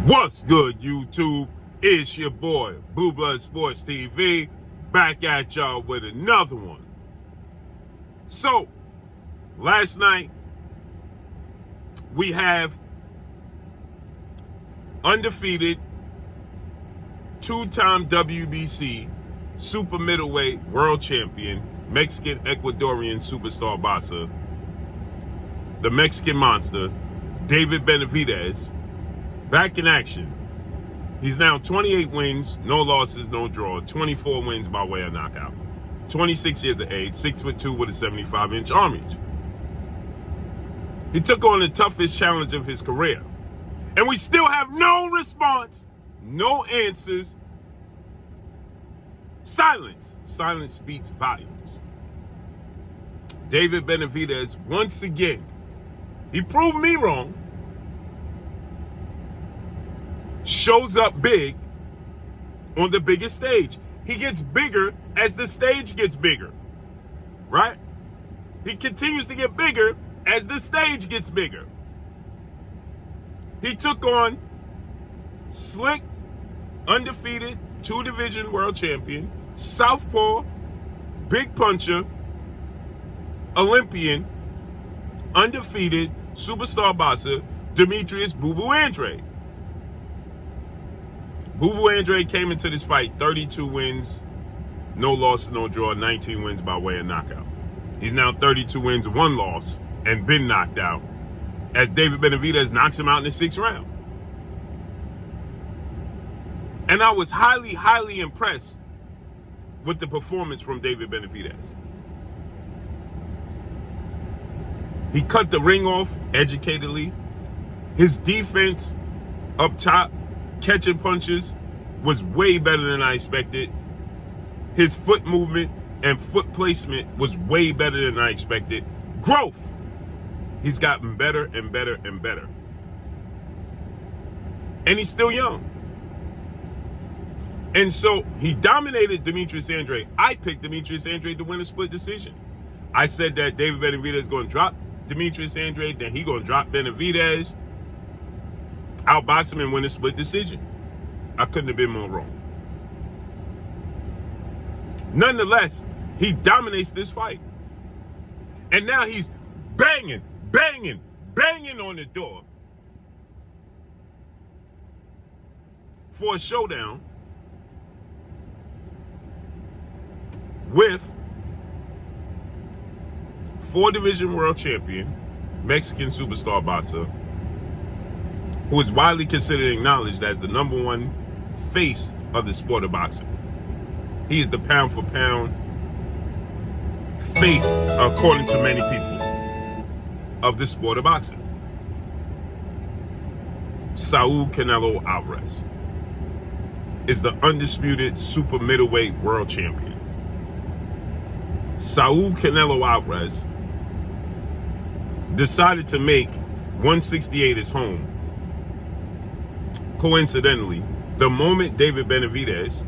What's good, YouTube? It's your boy, Blue Blood Sports TV, back at y'all with another one. So, last night, we have undefeated, two-time WBC super middleweight world champion, Mexican Ecuadorian superstar boxer, the Mexican monster, David Benavidez, back in action. He's now 28 wins, no losses, no draw, 24 wins by way of knockout. 26 years of age, 6'2" with a 75-inch arm reach. He took on the toughest challenge of his career. And we still have no response, no answers. Silence. Silence speaks volumes. David Benavidez, once again, he proved me wrong. Shows up big on the biggest stage. He gets bigger as the stage gets bigger, right? He continues to get bigger as the stage gets bigger. He took on slick, undefeated, two-division world champion, southpaw, big puncher, Olympian, undefeated, superstar boxer, Demetrius Boo-Boo Andrade. Boo-Boo Andrade came into this fight 32 wins, no loss, no draw, 19 wins by way of knockout. He's now 32 wins, 1 loss, and been knocked out, as David Benavidez knocks him out in the 6th round. And I was highly, highly impressed with the performance from David Benavidez. He cut the ring off educatedly. His defense up top, catching punches, was way better than I expected. His foot movement and foot placement was way better than I expected. Growth. He's gotten better and better and better. And he's still young. And so he dominated Demetrius Andrade. I picked Demetrius Andrade to win a split decision. I said that David Benavidez is going to drop Demetrius Andrade, then he's going to drop Benavidez, outbox him and win a split decision. I couldn't have been more wrong. Nonetheless, he dominates this fight. And now he's banging on the door for a showdown with 4-division world champion, Mexican superstar boxer, who is widely considered and acknowledged as the #1 face of the sport of boxing. He is the pound-for-pound face, according to many people, of the sport of boxing. Saul Canelo Álvarez is the undisputed super middleweight world champion. Saul Canelo Álvarez decided to make 168 his home. Coincidentally, the moment David Benavidez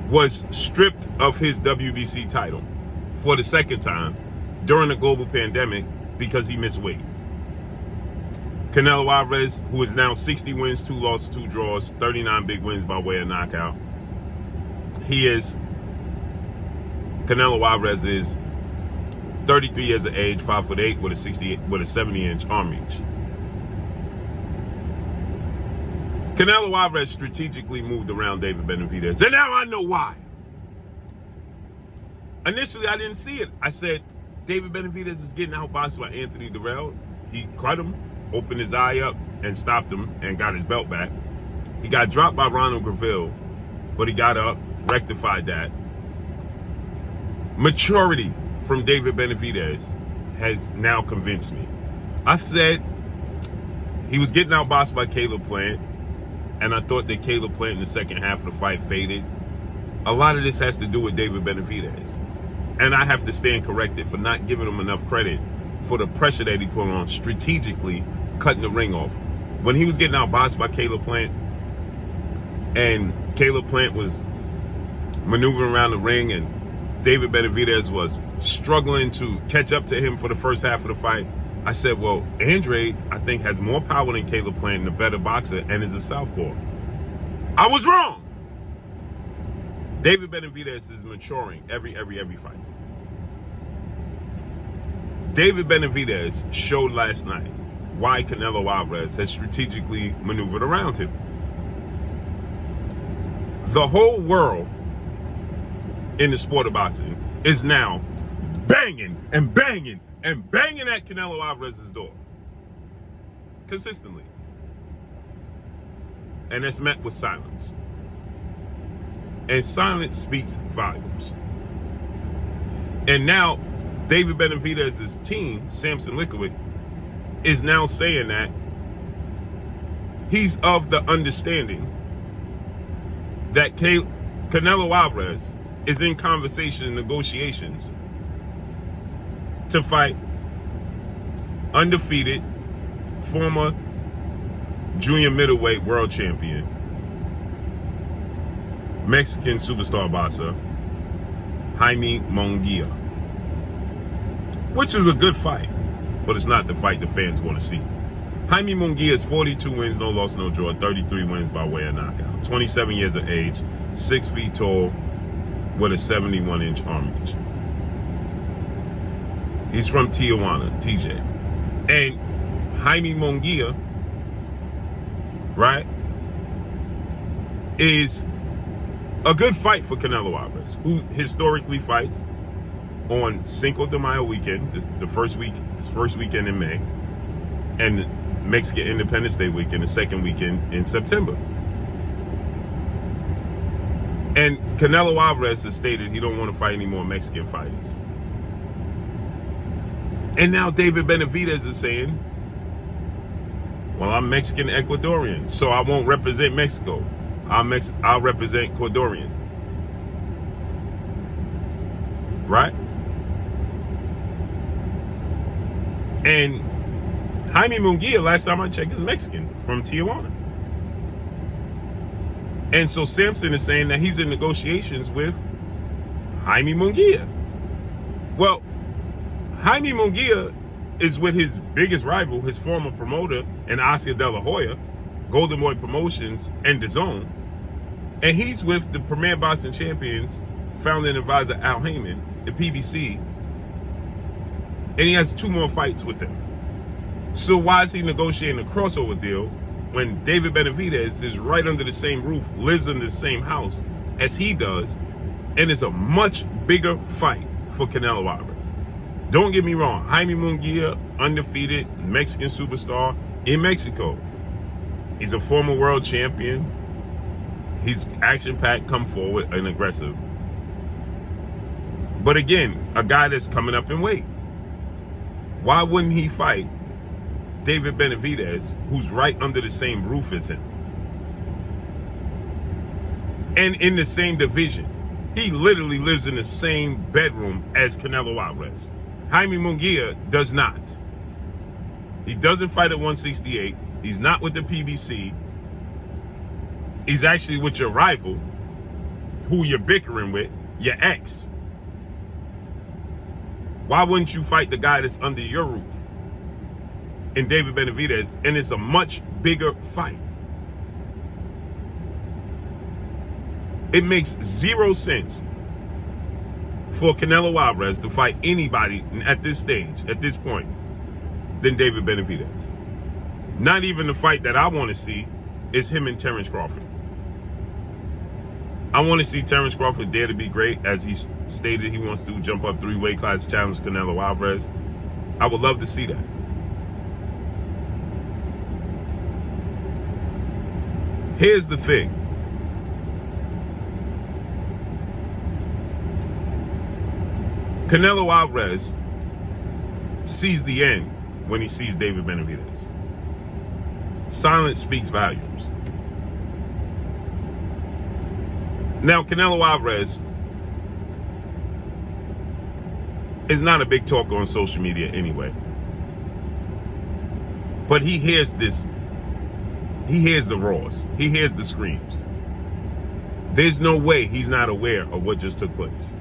was stripped of his WBC title for the second time during the global pandemic because he missed weight. Canelo Álvarez, who is now 60 wins, 2 losses, 2 draws, 39 big wins by way of knockout. Canelo Álvarez is 33 years of age, 5'8" with a 70-inch arm reach. Canelo Álvarez strategically moved around David Benavidez, and now I know why. Initially, I didn't see it. I said, David Benavidez is getting outboxed by Anthony Durrell. He cut him, opened his eye up, and stopped him, and got his belt back. He got dropped by Ronald Graville, but he got up, rectified that. Maturity from David Benavidez has now convinced me. I said he was getting outboxed by Caleb Plant, and I thought that Caleb Plant in the second half of the fight faded. A lot of this has to do with David Benavidez. And I have to stand corrected for not giving him enough credit for the pressure that he put on strategically cutting the ring off. When he was getting outboxed by Caleb Plant, and Caleb Plant was maneuvering around the ring, and David Benavidez was struggling to catch up to him for the first half of the fight, I said, well, Andrade, I think, has more power than Caleb Plant and a better boxer and is a southpaw. I was wrong. David Benavidez is maturing every fight. David Benavidez showed last night why Canelo Álvarez has strategically maneuvered around him. The whole world in the sport of boxing is now banging and banging and banging at Canelo Álvarez's door consistently. And that's met with silence. And silence speaks volumes. And now David Benavidez's team, Samson Lickowitz, is now saying that he's of the understanding that Canelo Álvarez is in conversation and negotiations to fight undefeated former junior middleweight world champion, Mexican superstar boxer, Jaime Munguia. Which is a good fight, but it's not the fight the fans want to see. Jaime Munguia is 42 wins, no loss, no draw, 33 wins by way of knockout. 27 years of age, 6 feet tall, with a 71-inch arm reach. He's from Tijuana, TJ. And Jaime Munguia, right, is a good fight for Canelo Álvarez, who historically fights on Cinco de Mayo weekend, the first weekend in May, and Mexican Independence Day weekend, the second weekend in September. And Canelo Álvarez has stated he don't want to fight any more Mexican fighters. And now David Benavidez is saying, well, I'm Mexican Ecuadorian, so I won't represent Mexico. I'll represent Ecuadorian. Right? And Jaime Munguia, last time I checked, is Mexican from Tijuana. And so Samson is saying that he's in negotiations with Jaime Munguia. Well, Jaime Munguia is with his biggest rival, his former promoter, and Oscar De La Hoya, Golden Boy Promotions, and DAZN. And he's with the Premier Boxing Champions, founding advisor Al Heyman, the PBC. And he has 2 more fights with them. So why is he negotiating a crossover deal when David Benavidez is right under the same roof, lives in the same house as he does, and it's a much bigger fight for Canelo Álvarez? Don't get me wrong, Jaime Munguia, undefeated Mexican superstar in Mexico. He's a former world champion. He's action-packed, come forward, and aggressive. But again, a guy that's coming up in weight. Why wouldn't he fight David Benavidez, who's right under the same roof as him? And in the same division. He literally lives in the same bedroom as Canelo Álvarez. Jaime Munguia does not. He doesn't fight at 168. He's not with the PBC. He's actually with your rival, who you're bickering with, your ex. Why wouldn't you fight the guy that's under your roof in David Benavidez? And it's a much bigger fight. It makes 0 sense for Canelo Álvarez to fight anybody at this stage, at this point, than David Benavidez. Not even the fight that I want to see is him and Terence Crawford. I want to see Terence Crawford dare to be great, as he stated he wants to jump up 3 weight classes, challenge Canelo Álvarez. I would love to see that. Here's the thing. Canelo Álvarez sees the end when he sees David Benavidez. Silence speaks volumes. Now, Canelo Álvarez is not a big talker on social media anyway. But he hears this. He hears the roars. He hears the screams. There's no way he's not aware of what just took place.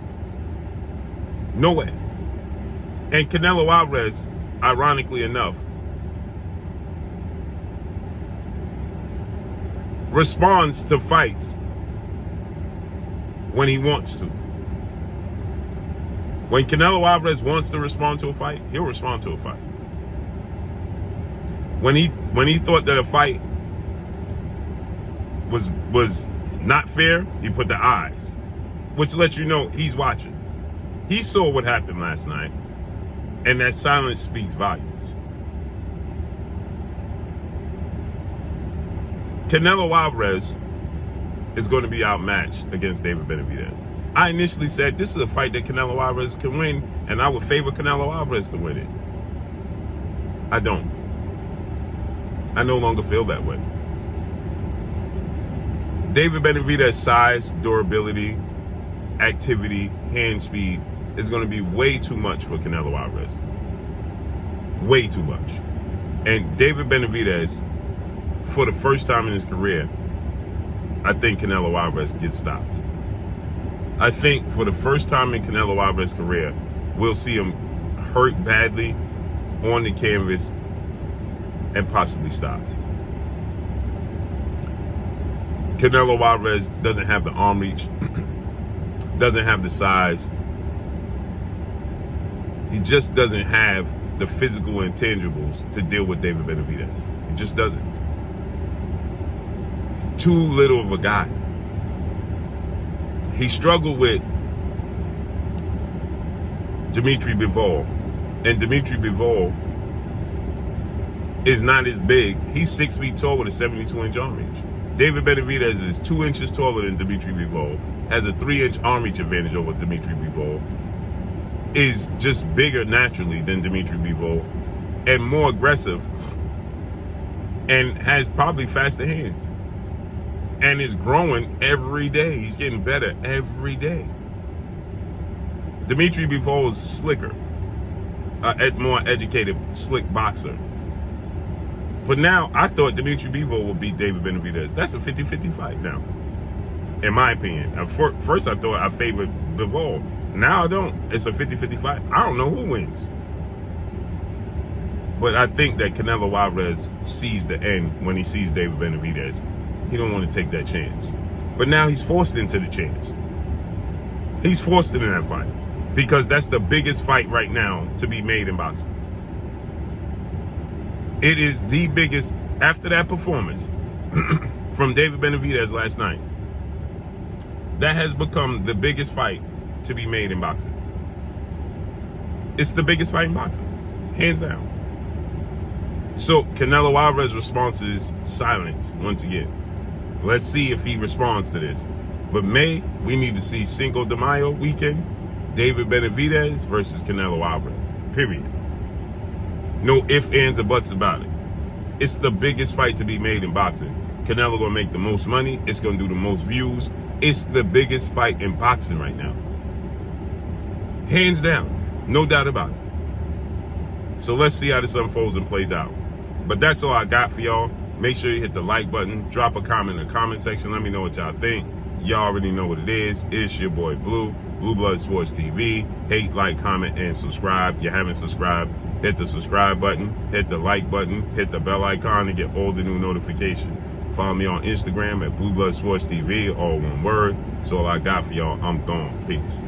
No way. And Canelo Álvarez ironically enough, responds to fights when he wants to. When Canelo Álvarez wants to respond to a fight, he'll respond to a fight. When he thought that a fight was not fair, he put the eyes, which lets you know he's watching. He saw what happened last night, and that silence speaks volumes. Canelo Álvarez is going to be outmatched against David Benavidez. I initially said this is a fight that Canelo Álvarez can win, and I would favor Canelo Álvarez to win it. I don't. I no longer feel that way. David Benavidez's size, durability, activity, hand speed is going to be way too much for Canelo Álvarez. Way too much. And David Benavidez, for the first time in his career, I think Canelo Álvarez gets stopped. I think for the first time in Canelo Álvarez's career, we'll see him hurt badly on the canvas and possibly stopped. Canelo Álvarez doesn't have the arm reach, doesn't have the size. He just doesn't have the physical intangibles to deal with David Benavidez. He just doesn't. He's too little of a guy. He struggled with Demetrius Bivol, and Demetrius Bivol is not as big. He's 6 feet tall with a 72-inch arm reach. David Benavidez is 2 inches taller than Demetrius Bivol, has a 3-inch arm reach advantage over Demetrius Bivol, is just bigger naturally than Demetrius Bivol, and more aggressive, and has probably faster hands, and is growing every day. He's getting better every day. Demetrius Bivol is slicker, a more educated, slick boxer. But now, I thought Demetrius Bivol would beat David Benavidez. That's a 50-50 fight now, in my opinion. First, I thought I favored Bivol. Now I don't. It's a 50-50 fight. I don't know who wins. But I think that Canelo Álvarez sees the end when he sees David Benavidez. He don't want to take that chance. But now he's forced into the chance. He's forced into that fight. Because that's the biggest fight right now to be made in boxing. It is the biggest, after that performance from David Benavidez last night, that has become the biggest fight to be made in boxing. It's the biggest fight in boxing, hands down. So Canelo Álvarez's response is silence once again. Let's see if he responds to this. But we need to see Cinco de Mayo weekend, David Benavidez versus Canelo Álvarez, period. No ifs, ands, or buts about it. It's the biggest fight to be made in boxing. Canelo gonna make the most money. It's gonna do the most views. It's the biggest fight in boxing right now. Hands down. No doubt about it. So let's see how this unfolds and plays out. But that's all I got for y'all. Make sure you hit the like button. Drop a comment in the comment section. Let me know what y'all think. Y'all already know what it is. It's your boy Blue. Blue Blood Sports TV. Hate, like, comment, and subscribe. You haven't subscribed, hit the subscribe button, hit the like button, hit the bell icon to get all the new notifications. Follow me on Instagram at Blue Blood Sports TV, all one word. So all I got for y'all. I'm gone. Peace.